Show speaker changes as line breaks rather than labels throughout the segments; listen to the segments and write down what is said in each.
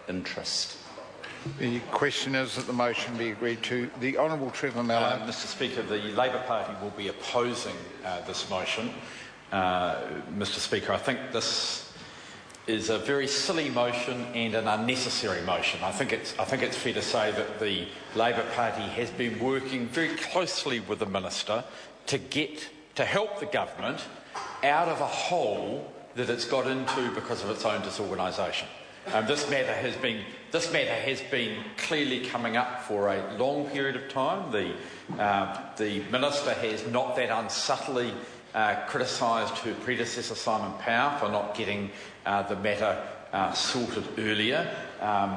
interest.
The question is that the motion be agreed to. The Honourable Trevor Mallard.
Mr Speaker, the Labour Party will be opposing this motion. Mr Speaker, I think this is a very silly motion and an unnecessary motion. I think it's fair to say that the Labour Party has been working very closely with the Minister to help the government out of a hole that it's got into because of its own disorganisation. This matter has been clearly coming up for a long period of time. The Minister has not that unsubtly criticised her predecessor Simon Power for not getting the matter sorted earlier.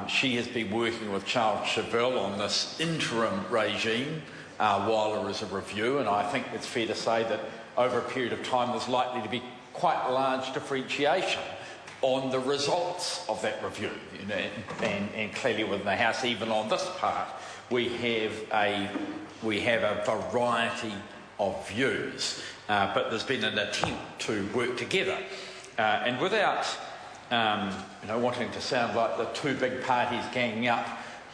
She has been working with Charles Chevelle on this interim regime while there is a review, and I think it's fair to say that over a period of time there's likely to be quite large differentiation on the results of that review, and clearly within the House, even on this part, we have a variety of views, but there's been an attempt to work together, and without wanting to sound like the two big parties ganging up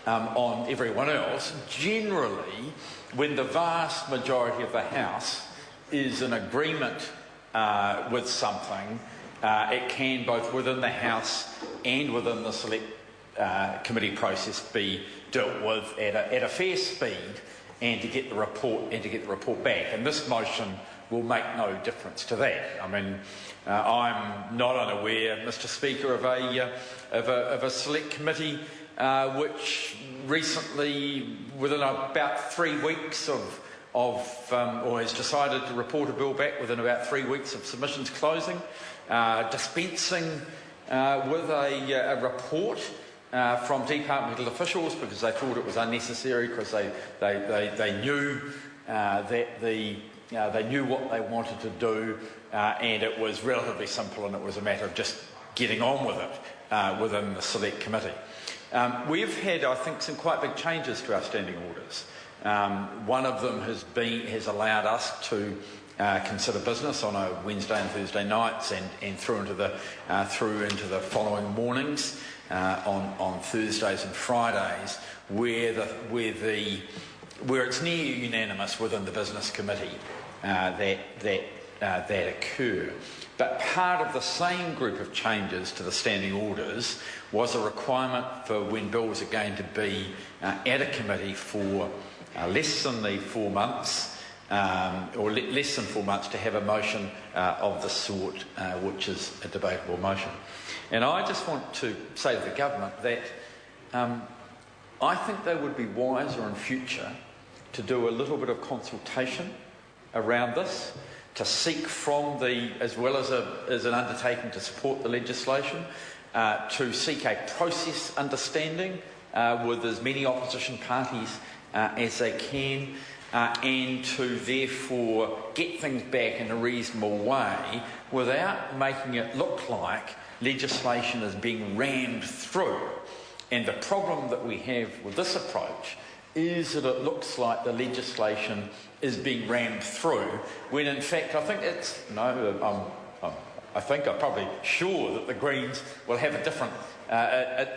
on everyone else. Generally, when the vast majority of the House is in agreement with something, it can, both within the House and within the select committee process, be dealt with at a fair speed, and to get the report back. And this motion will make no difference to that. I mean, I'm not unaware, Mr. Speaker, of a select committee which recently, within about 3 weeks or has decided to report a bill back within about 3 weeks of submissions closing, dispensing with a report from departmental officials because they thought it was unnecessary, because they knew that they knew what they wanted to do, and it was relatively simple, and it was a matter of just getting on with it within the select committee. We've had, I think, some quite big changes to our standing orders. One of them has allowed us to consider business on a Wednesday and Thursday nights, and through into the following mornings on Thursdays and Fridays, where it's near unanimous within the business committee that occur. But part of the same group of changes to the standing orders was a requirement for when bills are going to be at a committee for less than the 4 months, or less than 4 months, to have a motion of the sort, which is a debatable motion. And I just want to say to the government that I think they would be wiser in future to do a little bit of consultation around this, to seek from as well as an undertaking to support the legislation, to seek a process understanding with as many opposition parties as they can, and to therefore get things back in a reasonable way without making it look like legislation is being rammed through. And the problem that we have with this approach is that it looks like the legislation is being rammed through, when in fact I think I'm probably sure that the Greens will have a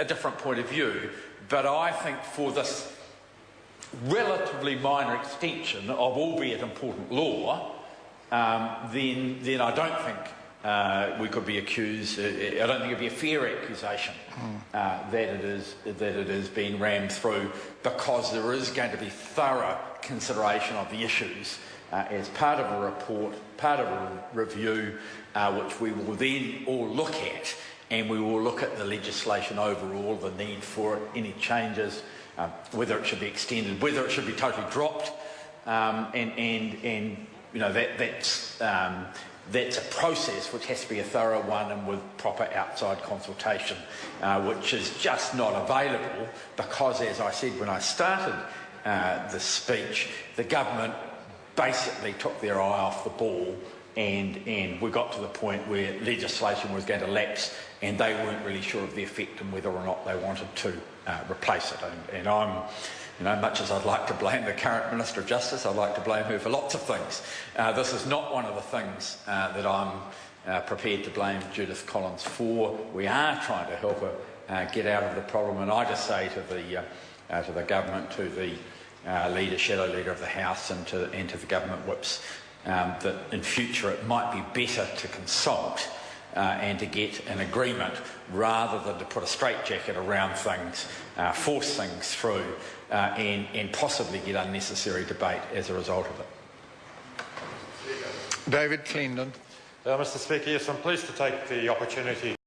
different point of view, but I think for this relatively minor extension of albeit important law, then I don't think we could be accused. I don't think it'd be a fair accusation that it is being rammed through, because there is going to be thorough consideration of the issues as part of a report, part of a review, which we will then all look at, and we will look at the legislation overall, the need for it, any changes, whether it should be extended, whether it should be totally dropped, and that's a process which has to be a thorough one and with proper outside consultation, which is just not available because, as I said when I started the speech, the government basically took their eye off the ball, and we got to the point where legislation was going to lapse and they weren't really sure of the effect and whether or not they wanted to replace it. And I'm, much as I'd like to blame the current Minister of Justice, I'd like to blame her for lots of things. This is not one of the things that I'm prepared to blame Judith Collins for. We are trying to help her get out of the problem. And I just say to the government, to the shadow leader of the House, and to the government whips, that in future it might be better to consult and to get an agreement rather than to put a straitjacket around things, force things through, and possibly get unnecessary debate as a result of it.
David Cleandon.
Mr. Speaker, yes, I'm pleased to take the opportunity